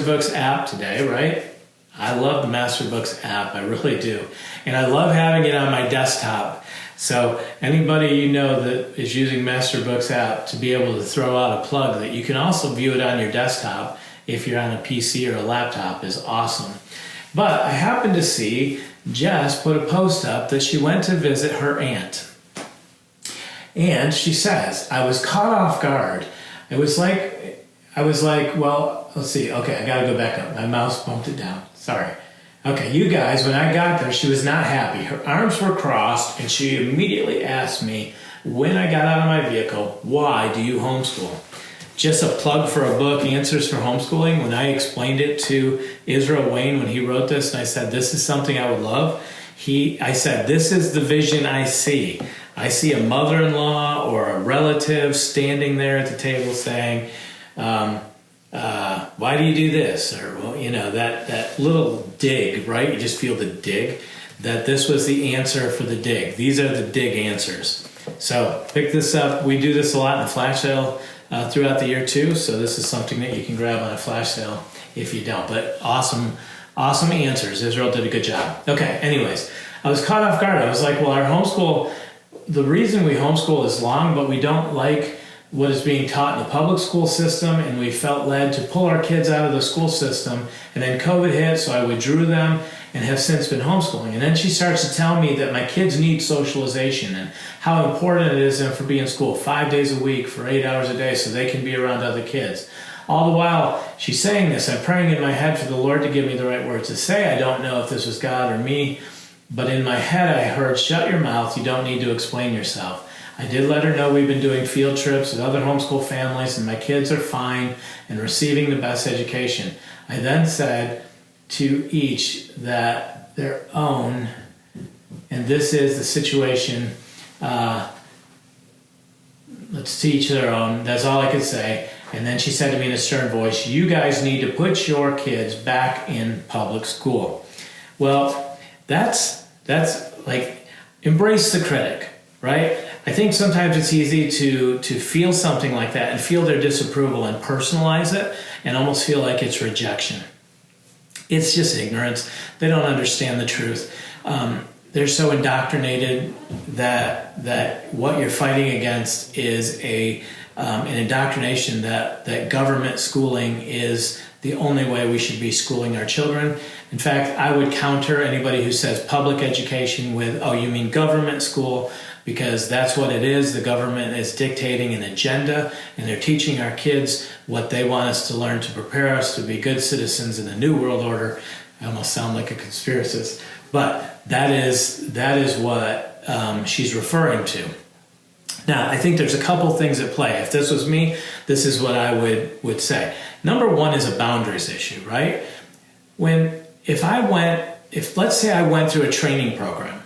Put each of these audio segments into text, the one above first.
Master Books app today, right? I love the Master Books app, I really do. And I love having it on my desktop. So anybody you know that is using Master Books app to be able to throw out a plug that you can also view it on your desktop if you're on a PC or a laptop is awesome. But I happened to see Jess put a post up that she went to visit her aunt. And she says, I was caught off guard. I was like, well, let's see. Okay, I gotta go back up. My mouse bumped it down. Sorry. Okay, you guys, when I got there, she was not happy. Her arms were crossed, and she immediately asked me, when I got out of my vehicle, why do you homeschool? Just a plug for a book, Answers for Homeschooling. When I explained it to Israel Wayne when he wrote this, and I said, this is something I would love, I said, this is the vision I see. I see a mother-in-law or a relative standing there at the table saying, why do you do this? Or, well, you know, that little dig, right? You just feel the dig, that this was the answer for the dig. These are the dig answers. So pick this up. We do this a lot in the flash sale throughout the year too. So this is something that you can grab on a flash sale if you don't. But awesome answers. Israel did a good job. Okay, anyways, I was caught off guard. I was like, well, our homeschool, the reason we homeschool is long, but we don't like what is being taught in the public school system, and we felt led to pull our kids out of the school system, and then COVID hit, so I withdrew them and have since been homeschooling. And then she starts to tell me that my kids need socialization and how important it is for being in school 5 days a week for 8 hours a day so they can be around other kids. All the while she's saying this, I'm praying in my head for the Lord to give me the right words to say. I don't know if this was God or me, but in my head I heard, shut your mouth, you don't need to explain yourself. I did let her know we've been doing field trips with other homeschool families and my kids are fine and receiving the best education. I then said to each that their own, and this is the situation, let's teach their own, that's all I could say. And then she said to me in a stern voice, you guys need to put your kids back in public school. Well, that's like, embrace the critic, right? I think sometimes it's easy to feel something like that and feel their disapproval and personalize it and almost feel like it's rejection. It's just ignorance. They don't understand the truth. They're so indoctrinated that what you're fighting against is an indoctrination that government schooling is the only way we should be schooling our children. In fact, I would counter anybody who says public education with, oh, you mean government school? Because that's what it is. The government is dictating an agenda, and they're teaching our kids what they want us to learn to prepare us to be good citizens in the New World Order. I almost sound like a conspiracist, but that is what she's referring to. Now, I think there's a couple things at play. If this was me, this is what I would say. Number one is a boundaries issue, right? If let's say I went through a training program,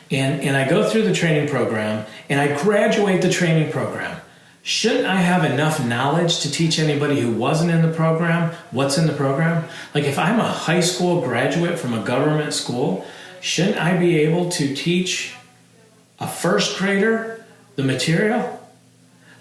and I go through the training program and I graduate the training program, shouldn't I have enough knowledge to teach anybody who wasn't in the program what's in the program? Like if I'm a high school graduate from a government school, shouldn't I be able to teach a first grader the material?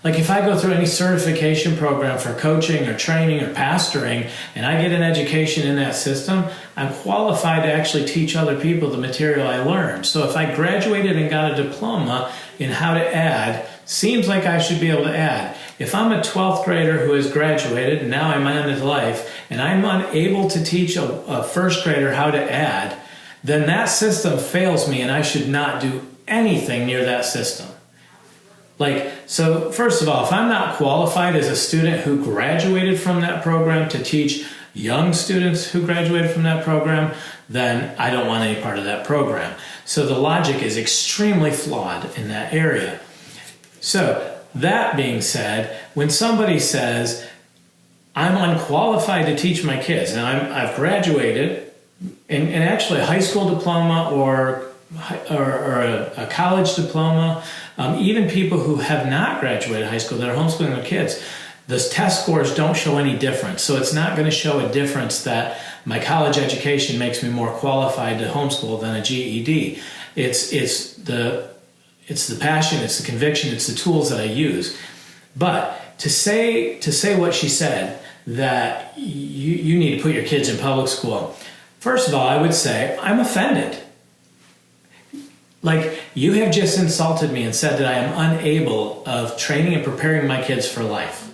Like if I go through any certification program for coaching or training or pastoring and I get an education in that system, I'm qualified to actually teach other people the material I learned. So if I graduated and got a diploma in how to add, seems like I should be able to add. If I'm a 12th grader who has graduated and now I'm on his life and I'm unable to teach a first grader how to add, then that system fails me and I should not do anything near that system. So first of all, if I'm not qualified as a student who graduated from that program to teach young students who graduated from that program, then I don't want any part of that program. So the logic is extremely flawed in that area. So that being said, when somebody says, I'm unqualified to teach my kids, and I've graduated, and actually a high school diploma or a college diploma, even people who have not graduated high school that are homeschooling their kids, the test scores don't show any difference. So it's not going to show a difference that my college education makes me more qualified to homeschool than a GED. It's the passion, it's the conviction, it's the tools that I use. But to say what she said, that you need to put your kids in public school. First of all, I would say I'm offended. Like, you have just insulted me and said that I am unable of training and preparing my kids for life.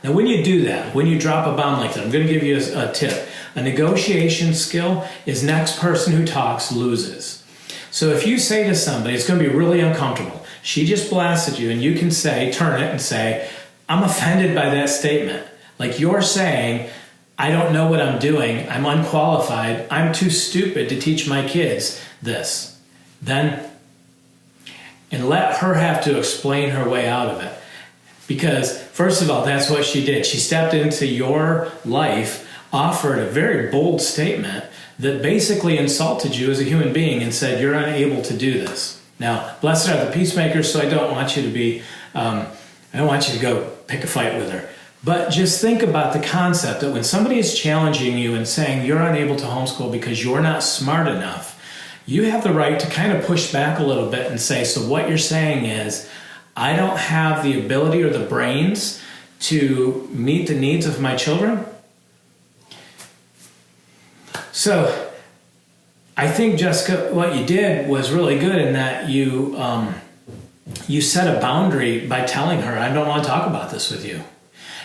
Now, when you do that, when you drop a bomb like that, I'm going to give you a tip. A negotiation skill is next person who talks loses. So if you say to somebody, it's going to be really uncomfortable. She just blasted you, and you can say, turn it and say, I'm offended by that statement. Like, you're saying, I don't know what I'm doing. I'm unqualified. I'm too stupid to teach my kids this. Then, and let her have to explain her way out of it. Because, first of all, that's what she did. She stepped into your life, offered a very bold statement that basically insulted you as a human being and said, you're unable to do this. Now, blessed are the peacemakers, so I don't want you to be, I don't want you to go pick a fight with her. But just think about the concept that when somebody is challenging you and saying you're unable to homeschool because you're not smart enough, you have the right to kind of push back a little bit and say, so what you're saying is, I don't have the ability or the brains to meet the needs of my children? So I think, Jessica, what you did was really good in that you set a boundary by telling her, I don't want to talk about this with you.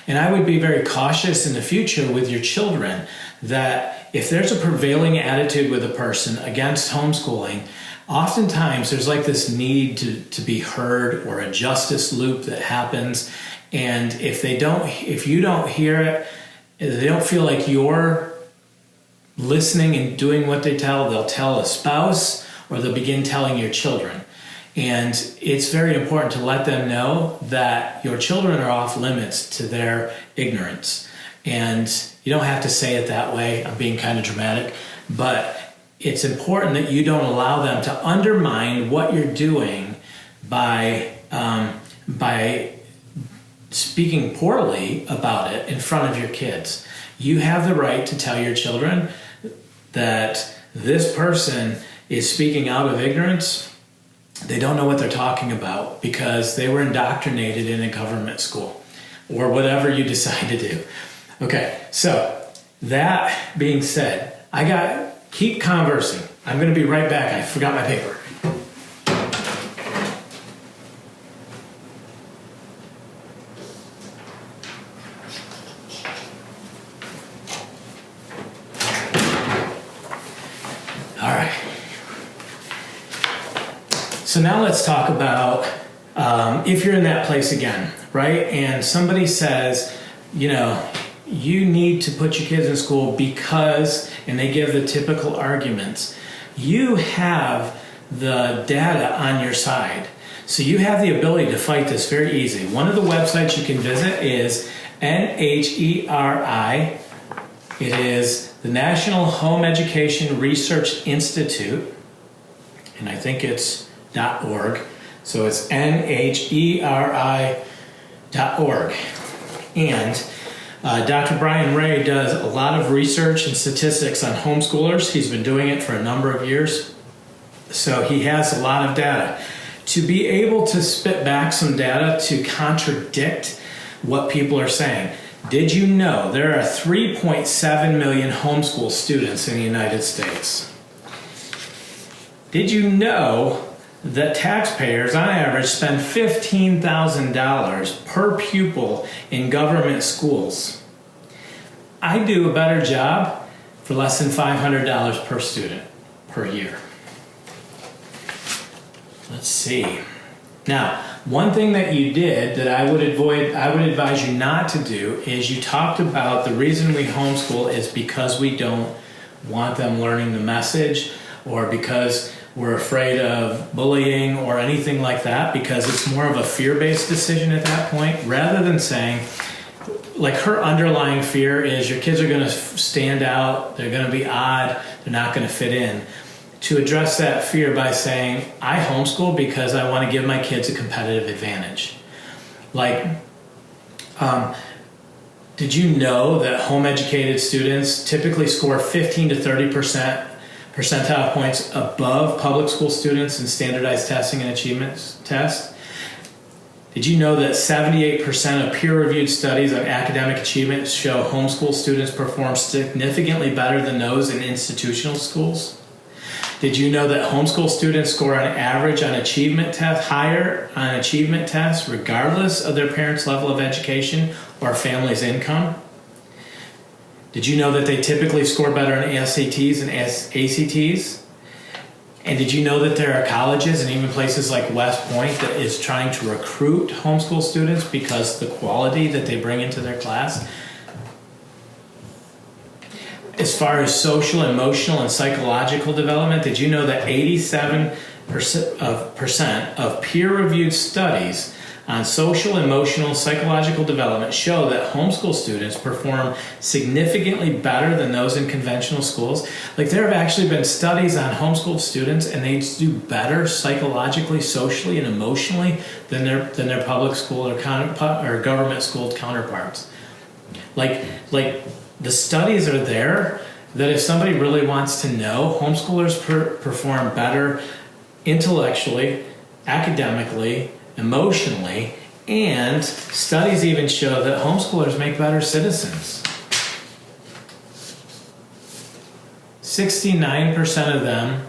And I would be very cautious in the future with your children that if there's a prevailing attitude with a person against homeschooling, oftentimes there's like this need to be heard, or a justice loop that happens. And if you don't hear it, they don't feel like you're listening and doing what they tell, they'll tell a spouse, or they'll begin telling your children. And it's very important to let them know that your children are off limits to their ignorance. And you don't have to say it that way. I'm being kind of dramatic, but it's important that you don't allow them to undermine what you're doing by speaking poorly about it in front of your kids. You have the right to tell your children that this person is speaking out of ignorance. They don't know what they're talking about because they were indoctrinated in a government school or whatever you decide to do. Okay, so that being said, keep conversing. I'm going to be right back. I forgot my paper. All right. So now let's talk about if you're in that place again, right? And somebody says, you need to put your kids in school because, and they give the typical arguments. You have the data on your side. So you have the ability to fight this very easy. One of the websites you can visit is NHERI. It is the National Home Education Research Institute, and I think it's .org. So it's NHERI.org. And Dr. Brian Ray does a lot of research and statistics on homeschoolers. He's been doing it for a number of years. So he has a lot of data. To be able to spit back some data to contradict what people are saying. Did you know there are 3.7 million homeschool students in the United States? Did you know that taxpayers on average spend $15,000 per pupil in government schools? I do a better job for less than $500 per student per year. Let's see. Now, one thing that you did that I would advise you not to do is you talked about the reason we homeschool is because we don't want them learning the message, or because we're afraid of bullying or anything like that, because it's more of a fear-based decision at that point, rather than saying, like, her underlying fear is your kids are going to stand out, they're going to be odd, they're not going to fit in. To address that fear by saying, I homeschool because I want to give my kids a competitive advantage. Like, did you know that home-educated students typically score 15 to 30% percentile points above public school students in standardized testing and achievement tests? Did you know that 78% of peer-reviewed studies on academic achievement show homeschool students perform significantly better than those in institutional schools? Did you know that homeschool students score on average on achievement tests higher on achievement tests regardless of their parents' level of education or family's income? Did you know that they typically score better on SATs and ACTs? And did you know that there are colleges and even places like West Point that is trying to recruit homeschool students because the quality that they bring into their class? As far as social, emotional, and psychological development, did you know that 87% of peer-reviewed studies on social, emotional, psychological development show that homeschool students perform significantly better than those in conventional schools? Like, there have actually been studies on homeschooled students, and they do better psychologically, socially, and emotionally than their public school or government school counterparts. Like the studies are there that if somebody really wants to know, homeschoolers perform better intellectually, academically, emotionally, and studies even show that homeschoolers make better citizens. 69% of them,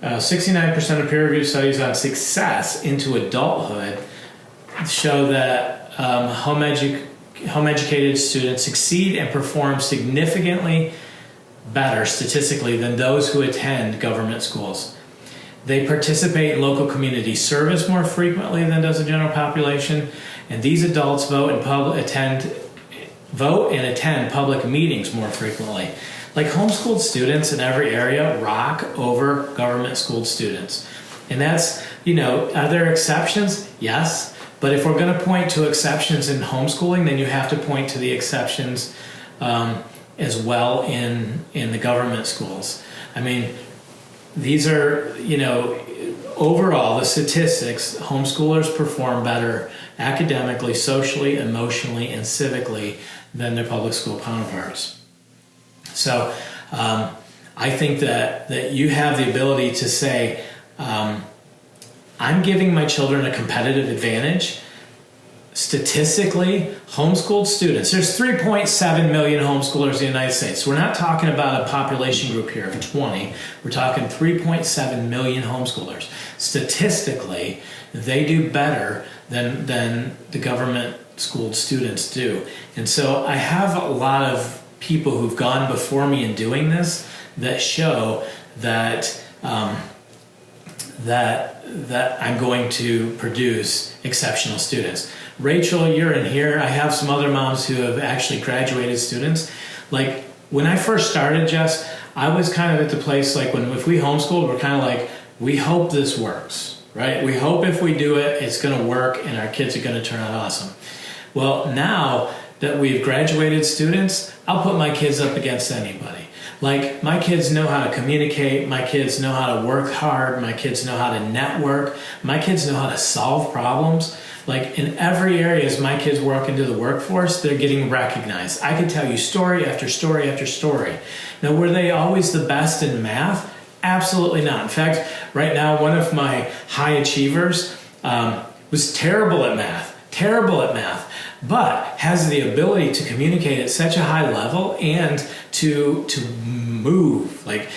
69% of peer-reviewed studies on success into adulthood show that home-educated students succeed and perform significantly better statistically than those who attend government schools. They participate in local community service more frequently than does the general population, and these adults vote and attend public meetings more frequently. Like, homeschooled students in every area rock over government schooled students. And that's, are there exceptions? Yes. But if we're going to point to exceptions in homeschooling, then you have to point to the exceptions as well in the government schools. I mean, these are, overall, the statistics, homeschoolers perform better academically, socially, emotionally, and civically than their public school counterparts. So I think that you have the ability to say, I'm giving my children a competitive advantage. Statistically, homeschooled students, there's 3.7 million homeschoolers in the United States. We're not talking about a population group here of 20. We're talking 3.7 million homeschoolers. Statistically, they do better than the government schooled students do. And so I have a lot of people who've gone before me in doing this that show that that I'm going to produce exceptional students. Rachel, you're in here. I have some other moms who have actually graduated students. Like, when I first started, Jess, I was kind of at the place, like, if we homeschooled, we're kind of like, we hope this works, right? We hope if we do it, it's going to work and our kids are going to turn out awesome. Well, now that we've graduated students, I'll put my kids up against anybody. Like, my kids know how to communicate, my kids know how to work hard, my kids know how to network, my kids know how to solve problems. Like, in every area as my kids work into the workforce, they're getting recognized. I could tell you story after story after story. Now, were they always the best in math? Absolutely not. In fact, right now, one of my high achievers was terrible at math, but has the ability to communicate at such a high level and to move. Like,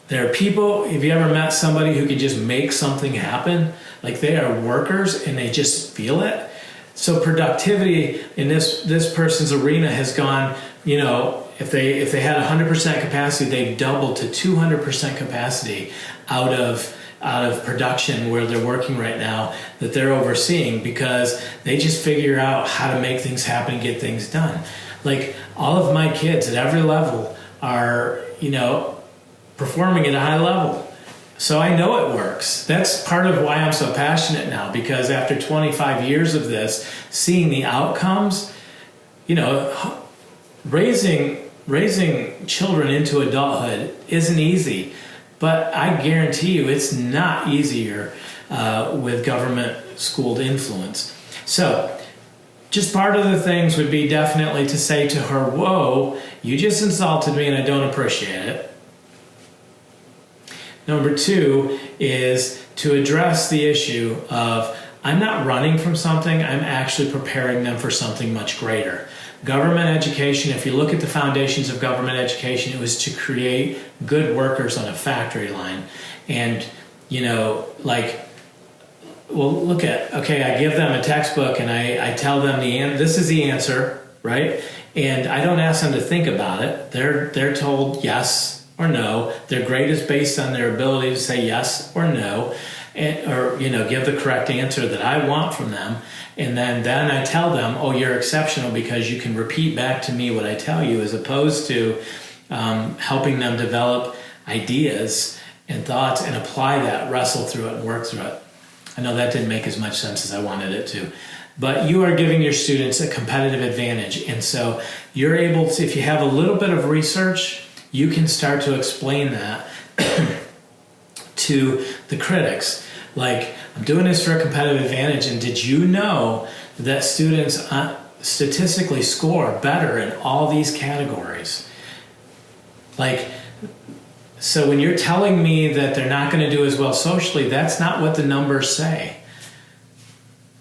there are people, have you ever met somebody who can just make something happen? Like, they are workers and they just feel it. So productivity in this person's arena has gone, if they had 100% capacity, they doubled to 200% capacity out of production where they're working right now that they're overseeing, because they just figure out how to make things happen and get things done. Like, all of my kids at every level are, performing at a high level. So I know it works. That's part of why I'm so passionate now, because after 25 years of this, seeing the outcomes, raising children into adulthood isn't easy. But I guarantee you it's not easier with government-schooled influence. So just part of the things would be definitely to say to her, whoa, you just insulted me and I don't appreciate it. Number two is to address the issue of I'm not running from something, I'm actually preparing them for something much greater. Government education, if you look at the foundations of government education, it was to create good workers on a factory line. And, you know, like, well, look at, okay, I give them a textbook and I tell them this is the answer, right? And I don't ask them to think about it. They're told yes or no. Their grade is based on their ability to say yes or no, or, you know, give the correct answer that I want from them. And then I tell them, oh, you're exceptional because you can repeat back to me what I tell you, as opposed to helping them develop ideas and thoughts and apply that, wrestle through it, and work through it. I know that didn't make as much sense as I wanted it to. But you are giving your students a competitive advantage. And so you're able to, if you have a little bit of research, you can start to explain that to the critics. Like, I'm doing this for a competitive advantage, and did you know that students statistically score better in all these categories? Like, so when you're telling me that they're not going to do as well socially, that's not what the numbers say,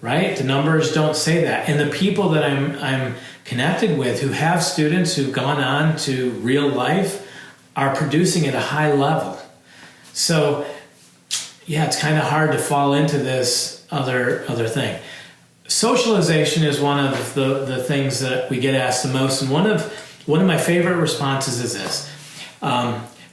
right? The numbers don't say that. And the people that I'm connected with who have students who've gone on to real life are producing at a high level. So yeah, it's kind of hard to fall into this other thing. Socialization is one of the things that we get asked the most. And one of my favorite responses is this.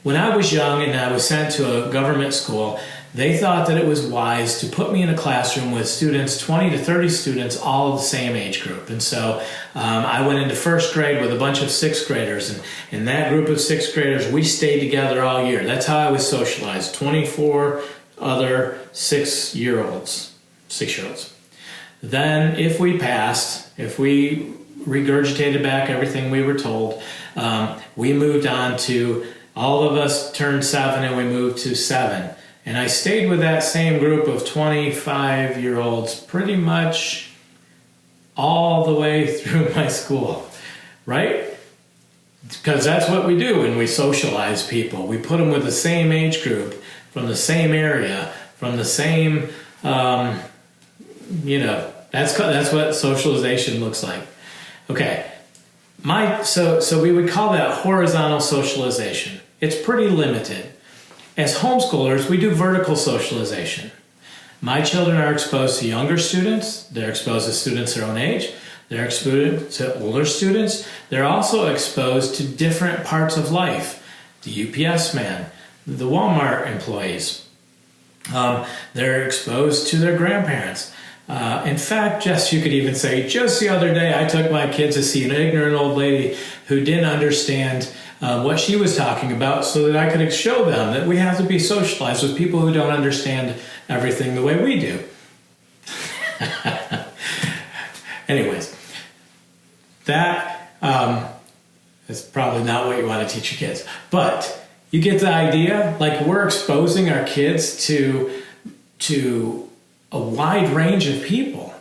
When I was young and I was sent to a government school, they thought that it was wise to put me in a classroom with students, 20 to 30 students, all of the same age group. And so I went into first grade with a bunch of sixth graders. And in that group of sixth graders, we stayed together all year. That's how I was socialized, 24 other 6-year-olds. Then if we passed, if we regurgitated back everything we were told, we moved on to, all of us turned 7 and we moved to 7. And I stayed with that same group of 25-year-olds pretty much all the way through my school, right? Because that's what we do when we socialize people. We put them with the same age group, from the same area, from the same, you know, that's what socialization looks like. Okay, so we would call that horizontal socialization. It's pretty limited. As homeschoolers, we do vertical socialization. My children are exposed to younger students. They're exposed to students their own age. They're exposed to older students. They're also exposed to different parts of life. The UPS man, the Walmart employees. They're exposed to their grandparents. In fact, you could even say, just the other day, I took my kids to see an ignorant old lady who didn't understand what she was talking about, so that I could show them that we have to be socialized with people who don't understand everything the way we do. Anyways, that is probably not what you want to teach your kids. But you get the idea? Like, we're exposing our kids to a wide range of people.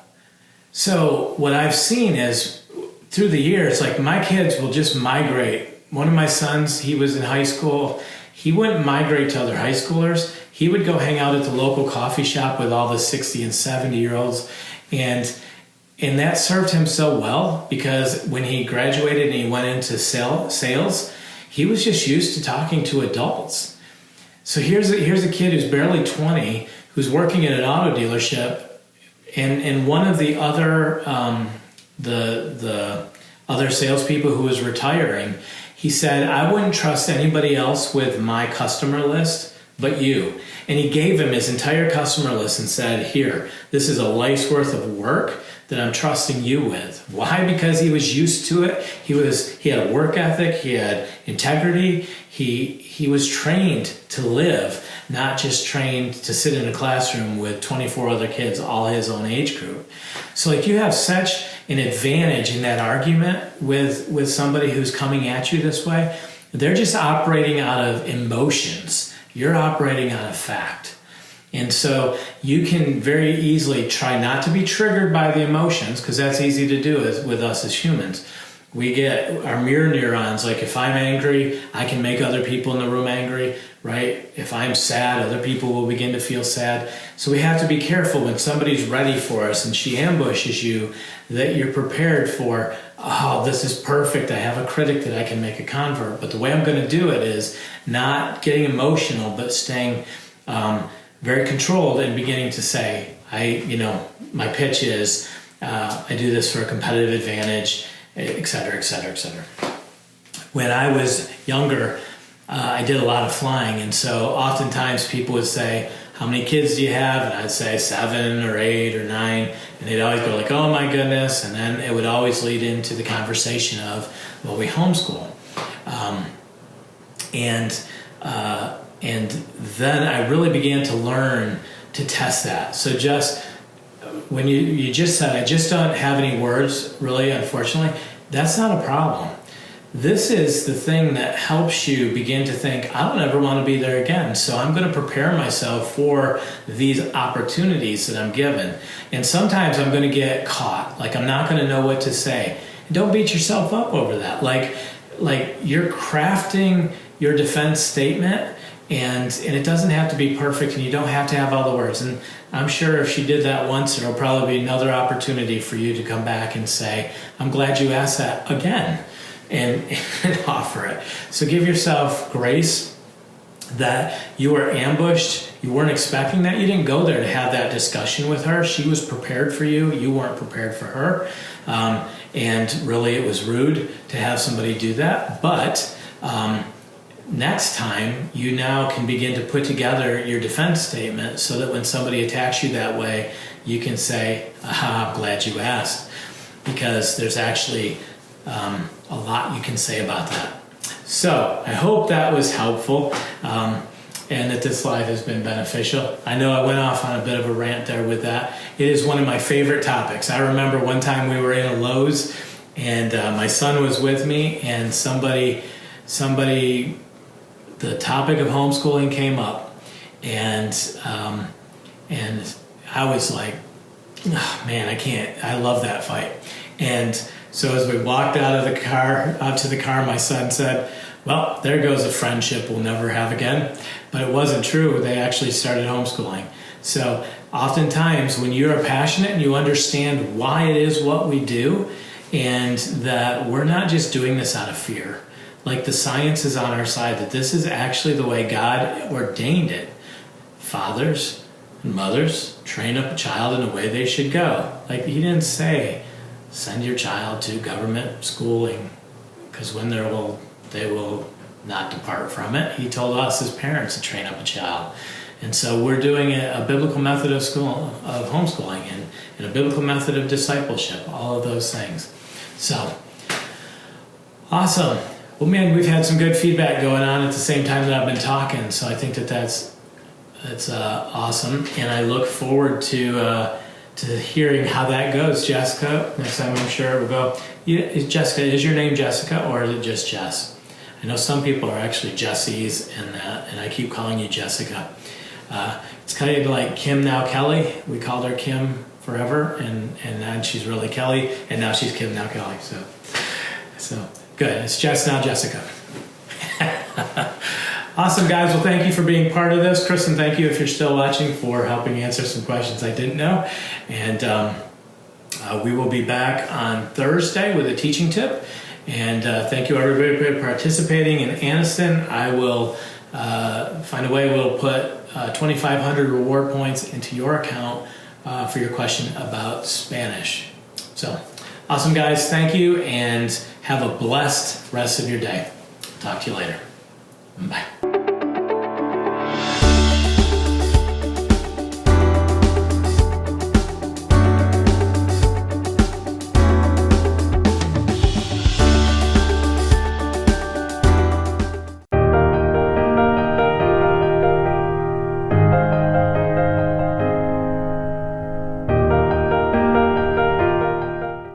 So what I've seen is, through the years, like, my kids will just migrate. One of my sons, he was in high school. He wouldn't migrate to other high schoolers. He would go hang out at the local coffee shop with all the 60 and 70-year-olds. And that served him so well, because when he graduated and he went into sales, he was just used to talking to adults. So here's a kid who's barely 20, who's working at an auto dealership, and one of the other the other salespeople who was retiring, he said, I wouldn't trust anybody else with my customer list but you. And he gave him his entire customer list and said, here, this is a life's worth of work that I'm trusting you with. Why? Because he was used to it. He had a work ethic. He had integrity. He was trained to live, not just trained to sit in a classroom with 24 other kids, all his own age group. So, like, you have such an advantage in that argument with somebody who's coming at you this way. They're just operating out of emotions. You're operating out of fact. And so you can very easily try not to be triggered by the emotions, because that's easy to do with us as humans. We get our mirror neurons. Like if I'm angry, I can make other people in the room angry, right? If I'm sad, other people will begin to feel sad. So we have to be careful when somebody's ready for us and she ambushes you, that you're prepared for, oh, this is perfect. I have a critic that I can make a convert. But the way I'm going to do it is not getting emotional, but staying very controlled and beginning to say, my pitch is, I do this for a competitive advantage, et cetera, et cetera, et cetera. When I was younger, I did a lot of flying, and so oftentimes people would say, how many kids do you have? And I'd say 7 or 8 or 9, and they'd always go like, oh my goodness, and then it would always lead into the conversation of, well, we homeschool. And then I really began to learn to test that. So just when you just said, I just don't have any words, really, unfortunately, that's not a problem. This is the thing that helps you begin to think, I don't ever want to be there again. So I'm going to prepare myself for these opportunities that I'm given. And sometimes I'm going to get caught. Like I'm not going to know what to say. Don't beat yourself up over that. Like you're crafting your defense statement, and it doesn't have to be perfect, and you don't have to have all the words. And I'm sure if she did that once, there'll probably be another opportunity for you to come back and say, I'm glad you asked that again, and offer it. So give yourself grace that you were ambushed. You weren't expecting that. You didn't go there to have that discussion with her. She was prepared for you. You weren't prepared for her. And really it was rude to have somebody do that. But next time, you now can begin to put together your defense statement so that when somebody attacks you that way, you can say, aha, I'm glad you asked. Because there's actually a lot you can say about that. So I hope that was helpful and that this live has been beneficial. I know I went off on a bit of a rant there with that. It is one of my favorite topics. I remember one time we were in a Lowe's and my son was with me, and somebody, the topic of homeschooling came up, and I was like, oh, man, I love that fight. And so as we walked out to the car, my son said, well, there goes a friendship we'll never have again. But it wasn't true. They actually started homeschooling. So oftentimes when you are passionate and you understand why it is what we do, and that we're not just doing this out of fear, like the science is on our side, that this is actually the way God ordained it. Fathers and mothers train up a child in the way they should go. Like he didn't say, send your child to government schooling, because when they're old, they will not depart from it. He told us as parents to train up a child. And so we're doing a biblical method of homeschooling and a biblical method of discipleship, all of those things. So, awesome. Well, man, we've had some good feedback going on at the same time that I've been talking, so I think that's awesome, and I look forward to hearing how that goes. Jessica, next time I'm sure we'll go. Jessica, is your name Jessica or is it just Jess? I know some people are actually Jessies, and I keep calling you Jessica. It's kind of like Kim, now Kelly. We called her Kim forever, and then she's really Kelly, and now she's Kim, now Kelly. So good. It's Jess, now Jessica. Awesome, guys. Well, thank you for being part of this. Kristen, thank you if you're still watching for helping answer some questions I didn't know. And we will be back on Thursday with a teaching tip. And thank you, everybody, for participating. In Anniston, I will find a way. We'll put 2,500 reward points into your account for your question about Spanish. So, awesome, guys. Thank you, and have a blessed rest of your day. Talk to you later. Bye.